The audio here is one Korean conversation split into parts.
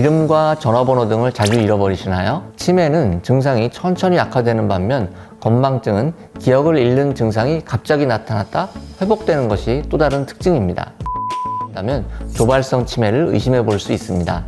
이름과 전화번호 등을 자주 잃어버리시나요? 치매는 증상이 천천히 악화되는 반면 건망증은 기억을 잃는 증상이 갑자기 나타났다 회복되는 것이 또 다른 특징입니다. 그렇다면 조발성 치매를 의심해 볼 수 있습니다.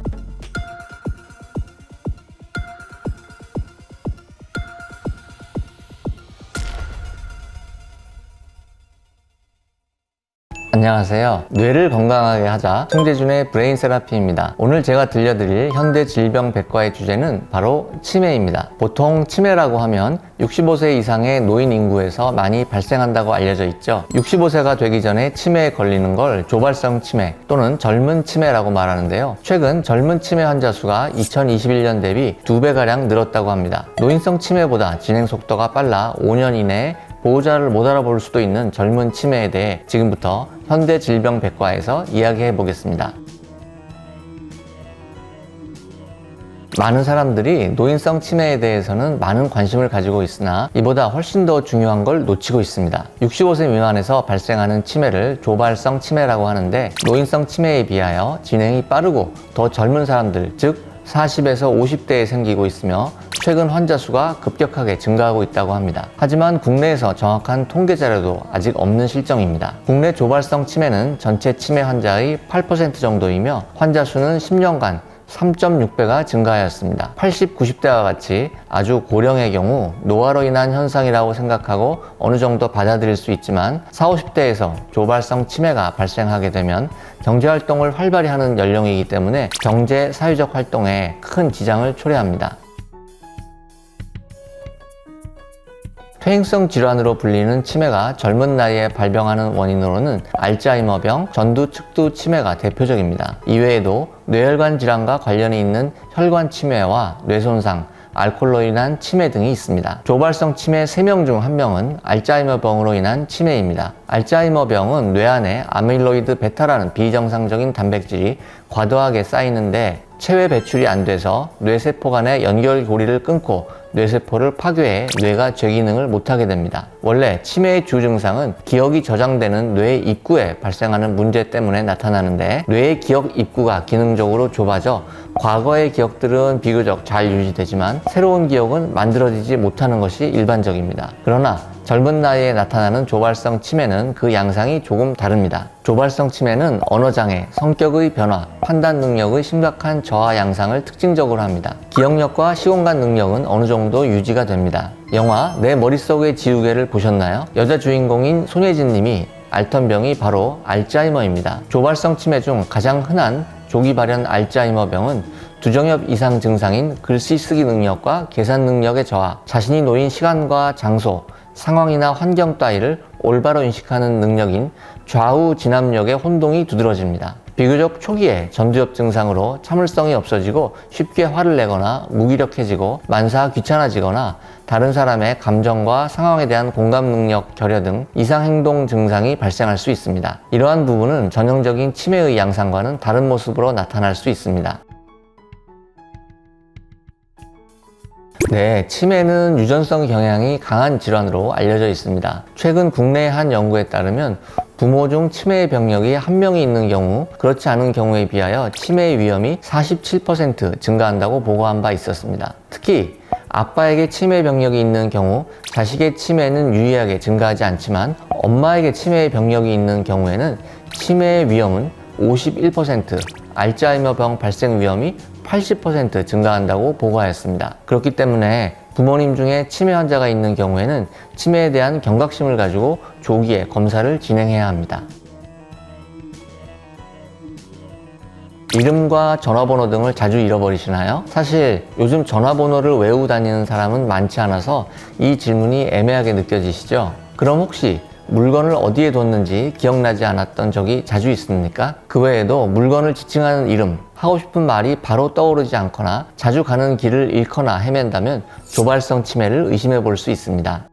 안녕하세요. 뇌를 건강하게 하자 송재준의 브레인 세라피입니다. 오늘 제가 들려드릴 현대질병백과의 주제는 바로 치매입니다. 보통 치매라고 하면 65세 이상의 노인 인구에서 많이 발생한다고 알려져 있죠. 65세가 되기 전에 치매에 걸리는 걸 조발성 치매 또는 젊은 치매라고 말하는데요. 최근 젊은 치매 환자 수가 2021년 대비 2배가량 늘었다고 합니다. 노인성 치매보다 진행 속도가 빨라 5년 이내에 보호자를 못 알아볼 수도 있는 젊은 치매에 대해 지금부터 현대질병백과에서 이야기해 보겠습니다. 많은 사람들이 노인성 치매에 대해서는 많은 관심을 가지고 있으나 이보다 훨씬 더 중요한 걸 놓치고 있습니다. 65세 미만에서 발생하는 치매를 조발성 치매라고 하는데 노인성 치매에 비하여 진행이 빠르고 더 젊은 사람들, 즉 40에서 50대에 생기고 있으며 최근 환자 수가 급격하게 증가하고 있다고 합니다. 하지만 국내에서 정확한 통계 자료도 아직 없는 실정입니다. 국내 조발성 치매는 전체 치매 환자의 8% 정도이며 환자 수는 10년간 3.6배가 증가하였습니다. 80, 90대와 같이 아주 고령의 경우 노화로 인한 현상이라고 생각하고 어느 정도 받아들일 수 있지만 40, 50대에서 조발성 치매가 발생하게 되면 경제활동을 활발히 하는 연령이기 때문에 경제, 사회적 활동에 큰 지장을 초래합니다. 퇴행성 질환으로 불리는 치매가 젊은 나이에 발병하는 원인으로는 알츠하이머병, 전두측두 치매가 대표적입니다. 이외에도 뇌혈관 질환과 관련이 있는 혈관 치매와 뇌손상, 알코올로 인한 치매 등이 있습니다. 조발성 치매 3명 중 1명은 알츠하이머병으로 인한 치매입니다. 알츠하이머병은 뇌 안에 아밀로이드 베타라는 비정상적인 단백질이 과도하게 쌓이는데 체외 배출이 안 돼서 뇌세포 간의 연결고리를 끊고 뇌세포를 파괴해 뇌가 죄기능을 못하게 됩니다. 원래 치매의 주 증상은 기억이 저장되는 뇌 입구에 발생하는 문제 때문에 나타나는데 뇌의 기억 입구가 기능적으로 좁아져 과거의 기억들은 비교적 잘 유지되지만 새로운 기억은 만들어지지 못하는 것이 일반적입니다. 그러나 젊은 나이에 나타나는 조발성 치매는 그 양상이 조금 다릅니다. 조발성 치매는 언어장애, 성격의 변화, 판단 능력의 심각한 저하 양상을 특징적으로 합니다. 기억력과 시공간 능력은 어느 정도 유지가 됩니다. 영화 내 머릿속의 지우개를 보셨나요? 여자 주인공인 손예진 님이 앓던 병이 바로 알츠하이머입니다. 조발성 치매 중 가장 흔한 조기 발현 알츠하이머병은 두정엽 이상 증상인 글씨 쓰기 능력과 계산 능력의 저하, 자신이 놓인 시간과 장소, 상황이나 환경 따위를 올바로 인식하는 능력인 좌우 진압력의 혼동이 두드러집니다. 비교적 초기에 전두엽 증상으로 참을성이 없어지고 쉽게 화를 내거나 무기력해지고 만사 귀찮아지거나 다른 사람의 감정과 상황에 대한 공감 능력 결여 등 이상 행동 증상이 발생할 수 있습니다. 이러한 부분은 전형적인 치매의 양상과는 다른 모습으로 나타날 수 있습니다. 네, 치매는 유전성 경향이 강한 질환으로 알려져 있습니다. 최근 국내의 한 연구에 따르면 부모 중 치매의 병력이 1명이 있는 경우 그렇지 않은 경우에 비하여 치매의 위험이 47% 증가한다고 보고한 바 있었습니다. 특히 아빠에게 치매 병력이 있는 경우 자식의 치매는 유의하게 증가하지 않지만 엄마에게 치매의 병력이 있는 경우에는 치매의 위험은 51%, 알츠하이머병 발생 위험이 80% 증가한다고 보고하였습니다. 그렇기 때문에 부모님 중에 치매 환자가 있는 경우에는 치매에 대한 경각심을 가지고 조기에 검사를 진행해야 합니다. 이름과 전화번호 등을 자주 잃어버리시나요? 사실 요즘 전화번호를 외우고 다니는 사람은 많지 않아서 이 질문이 애매하게 느껴지시죠? 그럼 혹시 물건을 어디에 뒀는지 기억나지 않았던 적이 자주 있습니까? 그 외에도 물건을 지칭하는 이름, 하고 싶은 말이 바로 떠오르지 않거나 자주 가는 길을 잃거나 헤맨다면 조발성 치매를 의심해 볼 수 있습니다.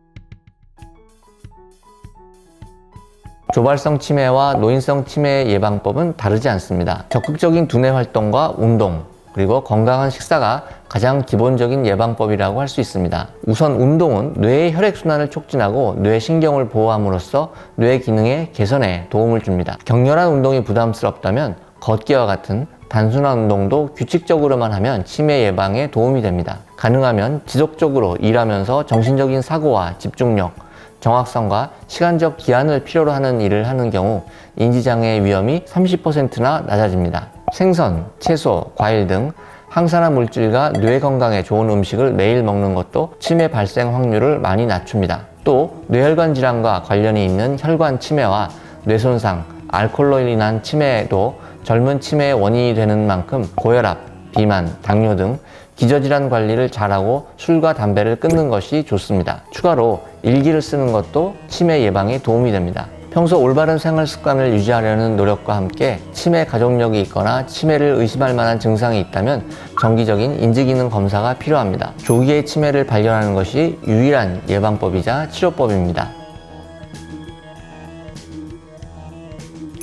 조발성 치매와 노인성 치매 예방법은 다르지 않습니다. 적극적인 두뇌 활동과 운동, 그리고 건강한 식사가 가장 기본적인 예방법이라고 할 수 있습니다. 우선 운동은 뇌의 혈액순환을 촉진하고 뇌신경을 보호함으로써 뇌 기능의 개선에 도움을 줍니다. 격렬한 운동이 부담스럽다면 걷기와 같은 단순한 운동도 규칙적으로만 하면 치매 예방에 도움이 됩니다. 가능하면 지속적으로 일하면서 정신적인 사고와 집중력, 정확성과 시간적 기한을 필요로 하는 일을 하는 경우 인지장애의 위험이 30%나 낮아집니다. 생선, 채소, 과일 등 항산화 물질과 뇌 건강에 좋은 음식을 매일 먹는 것도 치매 발생 확률을 많이 낮춥니다. 또 뇌혈관 질환과 관련이 있는 혈관 치매와 뇌손상, 알코올로 인한 치매도 젊은 치매의 원인이 되는 만큼 고혈압, 비만, 당뇨 등 기저질환 관리를 잘하고 술과 담배를 끊는 것이 좋습니다. 추가로 일기를 쓰는 것도 치매 예방에 도움이 됩니다. 평소 올바른 생활 습관을 유지하려는 노력과 함께 치매 가족력이 있거나 치매를 의심할 만한 증상이 있다면 정기적인 인지기능 검사가 필요합니다. 조기에 치매를 발견하는 것이 유일한 예방법이자 치료법입니다.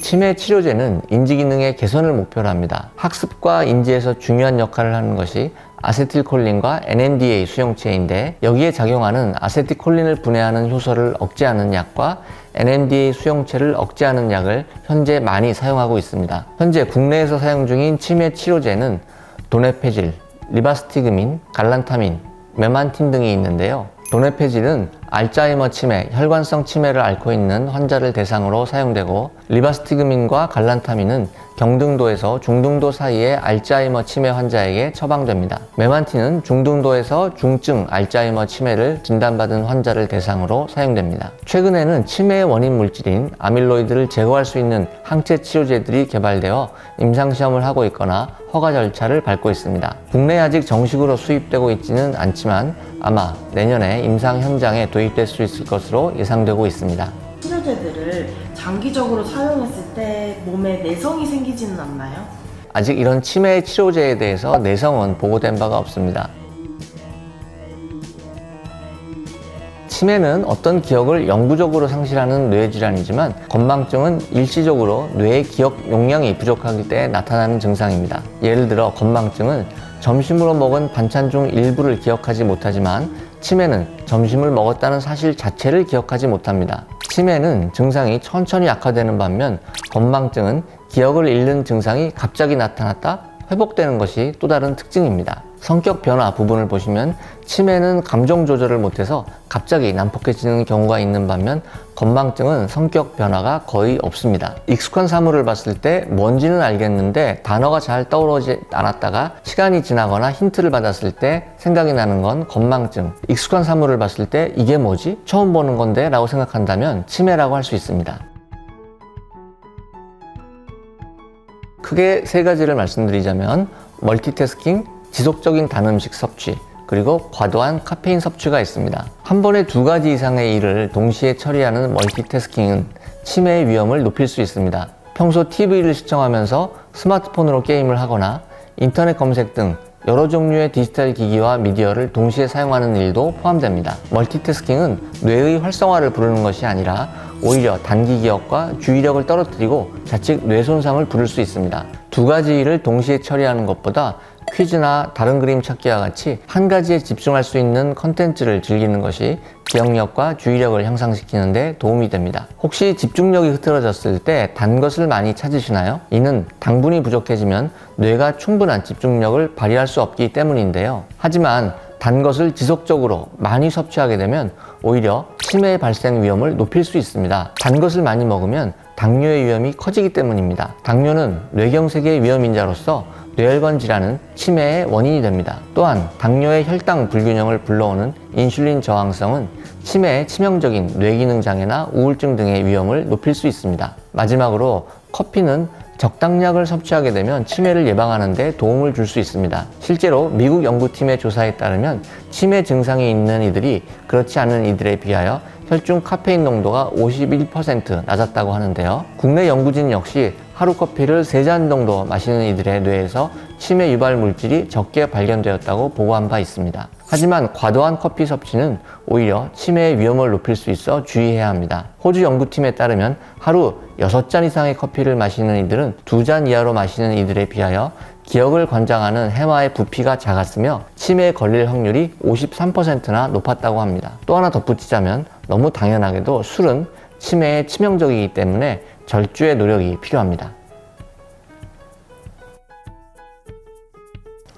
치매 치료제는 인지기능의 개선을 목표로 합니다. 학습과 인지에서 중요한 역할을 하는 것이 아세틸콜린과 NMDA 수용체인데 여기에 작용하는 아세틸콜린을 분해하는 효소를 억제하는 약과 NMDA 수용체를 억제하는 약을 현재 많이 사용하고 있습니다. 현재 국내에서 사용 중인 치매 치료제는 도네페질, 리바스티그민, 갈란타민, 메만틴 등이 있는데요. 도네페질은 알츠하이머 치매, 혈관성 치매를 앓고 있는 환자를 대상으로 사용되고 리바스티그민과 갈란타민은 경등도에서 중등도 사이의 알츠하이머 치매 환자에게 처방됩니다. 메만틴은 중등도에서 중증 알츠하이머 치매를 진단받은 환자를 대상으로 사용됩니다. 최근에는 치매의 원인 물질인 아밀로이드를 제거할 수 있는 항체 치료제들이 개발되어 임상시험을 하고 있거나 허가 절차를 밟고 있습니다. 국내에 아직 정식으로 수입되고 있지는 않지만 아마 내년에 임상 현장에 도입될 수 있을 것으로 예상되고 있습니다. 치료제들을 장기적으로 사용했을 때 몸에 내성이 생기지는 않나요? 아직 이런 치매 치료제에 대해서 내성은 보고된 바가 없습니다. 치매는 어떤 기억을 영구적으로 상실하는 뇌질환이지만 건망증은 일시적으로 뇌의 기억 용량이 부족하기 때문에 나타나는 증상입니다. 예를 들어 건망증은 점심으로 먹은 반찬 중 일부를 기억하지 못하지만 치매는 점심을 먹었다는 사실 자체를 기억하지 못합니다. 치매는 증상이 천천히 악화되는 반면 건망증은 기억을 잃는 증상이 갑자기 나타났다 회복되는 것이 또 다른 특징입니다. 성격 변화 부분을 보시면 치매는 감정 조절을 못해서 갑자기 난폭해지는 경우가 있는 반면 건망증은 성격 변화가 거의 없습니다. 익숙한 사물을 봤을 때 뭔지는 알겠는데 단어가 잘 떠오르지 않았다가 시간이 지나거나 힌트를 받았을 때 생각이 나는 건 건망증. 익숙한 사물을 봤을 때 이게 뭐지? 처음 보는 건데 라고 생각한다면 치매라고 할 수 있습니다. 크게 세 가지를 말씀드리자면 멀티태스킹, 지속적인 단 음식 섭취, 그리고 과도한 카페인 섭취가 있습니다. 한 번에 두 가지 이상의 일을 동시에 처리하는 멀티태스킹은 치매의 위험을 높일 수 있습니다. 평소 TV를 시청하면서 스마트폰으로 게임을 하거나 인터넷 검색 등 여러 종류의 디지털 기기와 미디어를 동시에 사용하는 일도 포함됩니다. 멀티태스킹은 뇌의 활성화를 부르는 것이 아니라 오히려 단기 기억과 주의력을 떨어뜨리고 자칫 뇌 손상을 부를 수 있습니다. 두 가지 일을 동시에 처리하는 것보다 퀴즈나 다른 그림 찾기와 같이 한 가지에 집중할 수 있는 컨텐츠를 즐기는 것이 기억력과 주의력을 향상시키는 데 도움이 됩니다. 혹시 집중력이 흐트러졌을 때 단 것을 많이 찾으시나요? 이는 당분이 부족해지면 뇌가 충분한 집중력을 발휘할 수 없기 때문인데요. 하지만 단 것을 지속적으로 많이 섭취하게 되면 오히려 치매 발생 위험을 높일 수 있습니다. 단 것을 많이 먹으면 당뇨의 위험이 커지기 때문입니다. 당뇨는 뇌경색의 위험인자로서 뇌혈관 질환은 치매의 원인이 됩니다. 또한 당뇨의 혈당 불균형을 불러오는 인슐린 저항성은 치매의 치명적인 뇌기능 장애나 우울증 등의 위험을 높일 수 있습니다. 마지막으로 커피는 적당량을 섭취하게 되면 치매를 예방하는 데 도움을 줄 수 있습니다. 실제로 미국 연구팀의 조사에 따르면 치매 증상이 있는 이들이 그렇지 않은 이들에 비하여 혈중 카페인 농도가 51% 낮았다고 하는데요. 국내 연구진 역시 하루 커피를 3잔 정도 마시는 이들의 뇌에서 치매 유발 물질이 적게 발견되었다고 보고한 바 있습니다. 하지만 과도한 커피 섭취는 오히려 치매의 위험을 높일 수 있어 주의해야 합니다. 호주 연구팀에 따르면 하루 6잔 이상의 커피를 마시는 이들은 2잔 이하로 마시는 이들에 비하여 기억을 관장하는 해마의 부피가 작았으며 치매에 걸릴 확률이 53%나 높았다고 합니다. 또 하나 덧붙이자면 너무 당연하게도 술은 치매에 치명적이기 때문에 절주의 노력이 필요합니다.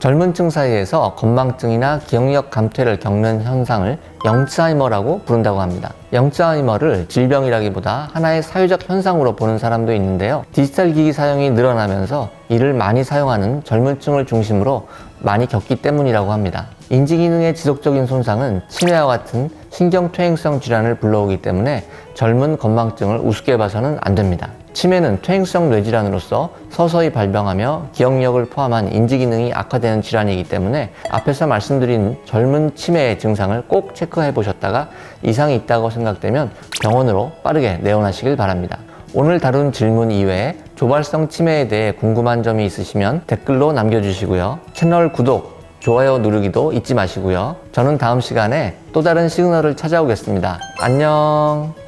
젊은 층 사이에서 건망증이나 기억력 감퇴를 겪는 현상을 영츠하이머라고 부른다고 합니다. 영츠하이머를 질병이라기보다 하나의 사회적 현상으로 보는 사람도 있는데요. 디지털 기기 사용이 늘어나면서 이를 많이 사용하는 젊은 층을 중심으로 많이 겪기 때문이라고 합니다. 인지기능의 지속적인 손상은 치매와 같은 신경퇴행성 질환을 불러오기 때문에 젊은 건망증을 우습게 봐서는 안 됩니다. 치매는 퇴행성 뇌질환으로서 서서히 발병하며 기억력을 포함한 인지기능이 악화되는 질환이기 때문에 앞에서 말씀드린 젊은 치매의 증상을 꼭 체크해 보셨다가 이상이 있다고 생각되면 병원으로 빠르게 내원하시길 바랍니다. 오늘 다룬 질문 이외에 조발성 치매에 대해 궁금한 점이 있으시면 댓글로 남겨주시고요. 채널 구독, 좋아요 누르기도 잊지 마시고요. 저는 다음 시간에 또 다른 시그널을 찾아오겠습니다. 안녕.